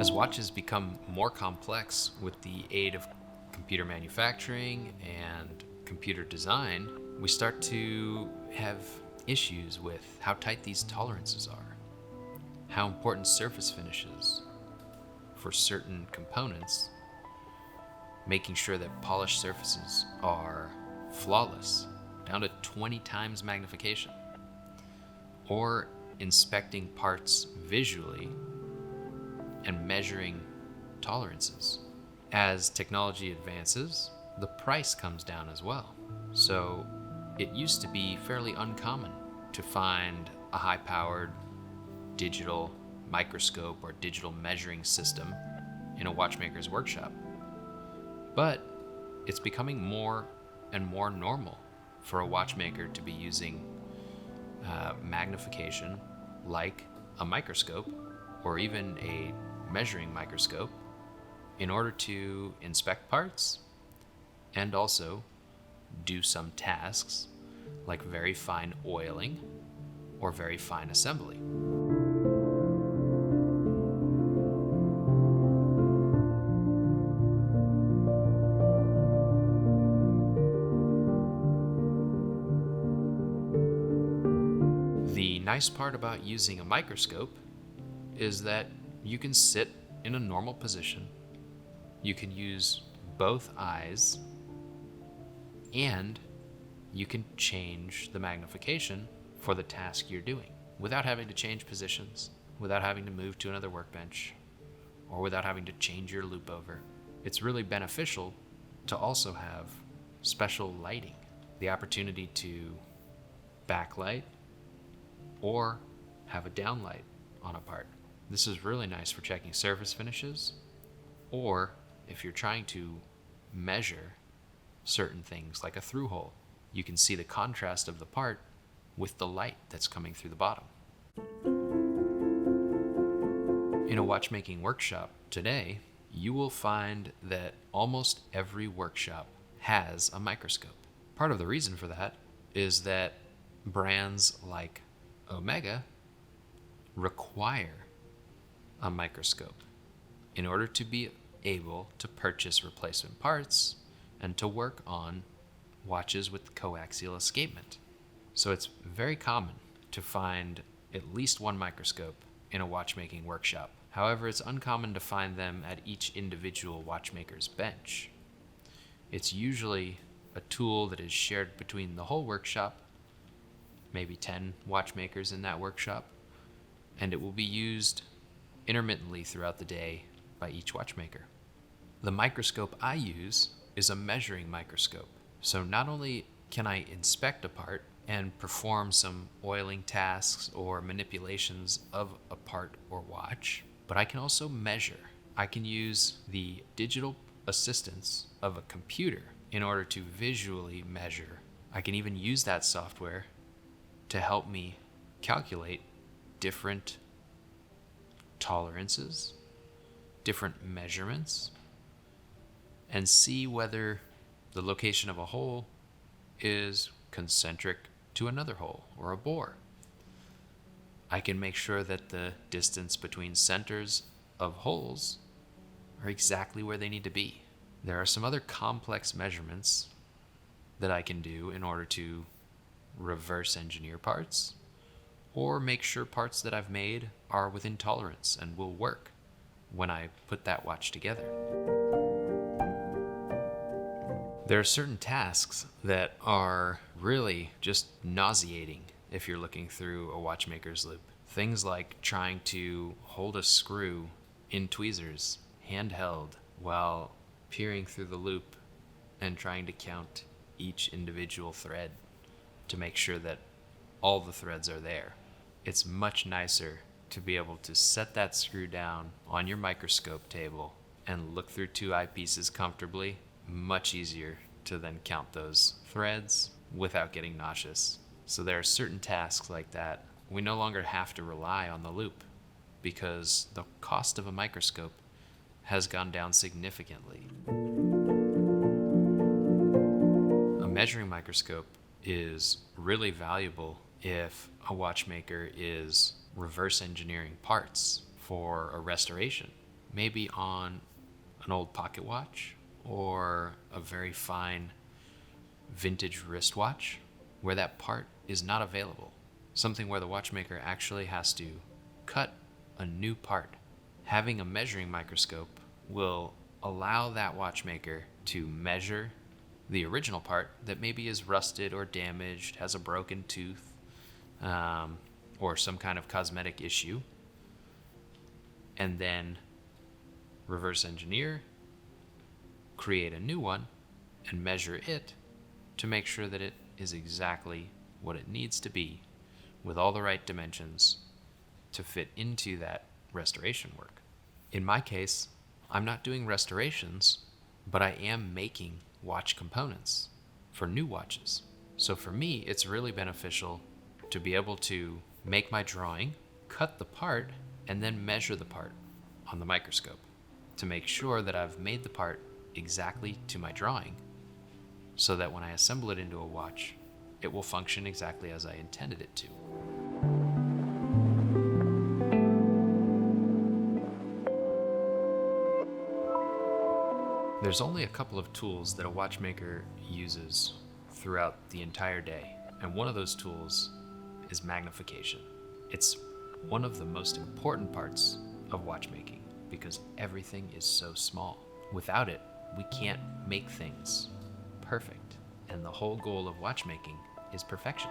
As watches become more complex with the aid of computer manufacturing and computer design, we start to have issues with how tight these tolerances are, how important surface finishes for certain components, making sure that polished surfaces are flawless, down to 20 times magnification, or inspecting parts visually and measuring tolerances. As technology advances, the price comes down as well. So it used to be fairly uncommon to find a high-powered digital microscope or digital measuring system in a watchmaker's workshop. But it's becoming more and more normal for a watchmaker to be using magnification like a microscope or even a measuring microscope in order to inspect parts and also do some tasks like very fine oiling or very fine assembly. The nice part about using a microscope is that you can sit in a normal position, you can use both eyes, and you can change the magnification for the task you're doing without having to change positions, without having to move to another workbench, or without having to change your loupe over. It's really beneficial to also have special lighting, the opportunity to backlight or have a downlight on a part. This is really nice for checking surface finishes, or if you're trying to measure certain things like a through hole, you can see the contrast of the part with the light that's coming through the bottom. In a watchmaking workshop today, you will find that almost every workshop has a microscope. Part of the reason for that is that brands like Omega require a microscope in order to be able to purchase replacement parts and to work on watches with coaxial escapement. So it's very common to find at least one microscope in a watchmaking workshop. However, it's uncommon to find them at each individual watchmaker's bench. It's usually a tool that is shared between the whole workshop, maybe 10 watchmakers in that workshop, and it will be used intermittently throughout the day by each watchmaker. The microscope I use is a measuring microscope. So not only can I inspect a part and perform some oiling tasks or manipulations of a part or watch, but I can also measure. I can use the digital assistance of a computer in order to visually measure. I can even use that software to help me calculate different tolerances, different measurements, and see whether the location of a hole is concentric to another hole or a bore. I can make sure that the distance between centers of holes are exactly where they need to be. There are some other complex measurements that I can do in order to reverse engineer parts or make sure parts that I've made are within tolerance and will work when I put that watch together. There are certain tasks that are really just nauseating if you're looking through a watchmaker's loupe. Things like trying to hold a screw in tweezers, handheld, while peering through the loupe and trying to count each individual thread to make sure that all the threads are there. It's much nicer to be able to set that screw down on your microscope table and look through two eyepieces comfortably. Much easier to then count those threads without getting nauseous. So there are certain tasks like that. We no longer have to rely on the loupe because the cost of a microscope has gone down significantly. A measuring microscope is really valuable if a watchmaker is reverse engineering parts for a restoration. maybe on an old pocket watch or a very fine vintage wristwatch where that part is not available. Something where the watchmaker actually has to cut a new part. Having a measuring microscope will allow that watchmaker to measure the original part that maybe is rusted or damaged, has a broken tooth, or some kind of cosmetic issue, and then reverse engineer, create a new one, and measure it to make sure that it is exactly what it needs to be with all the right dimensions to fit into that restoration work. In my case, I'm not doing restorations, but I am making watch components for new watches. So for me, it's really beneficial to be able to make my drawing, cut the part, and then measure the part on the microscope to make sure that I've made the part exactly to my drawing so that when I assemble it into a watch, it will function exactly as I intended it to. There's only a couple of tools that a watchmaker uses throughout the entire day, and one of those tools is magnification. It's one of the most important parts of watchmaking because everything is so small. Without it, we can't make things perfect, and the whole goal of watchmaking is perfection.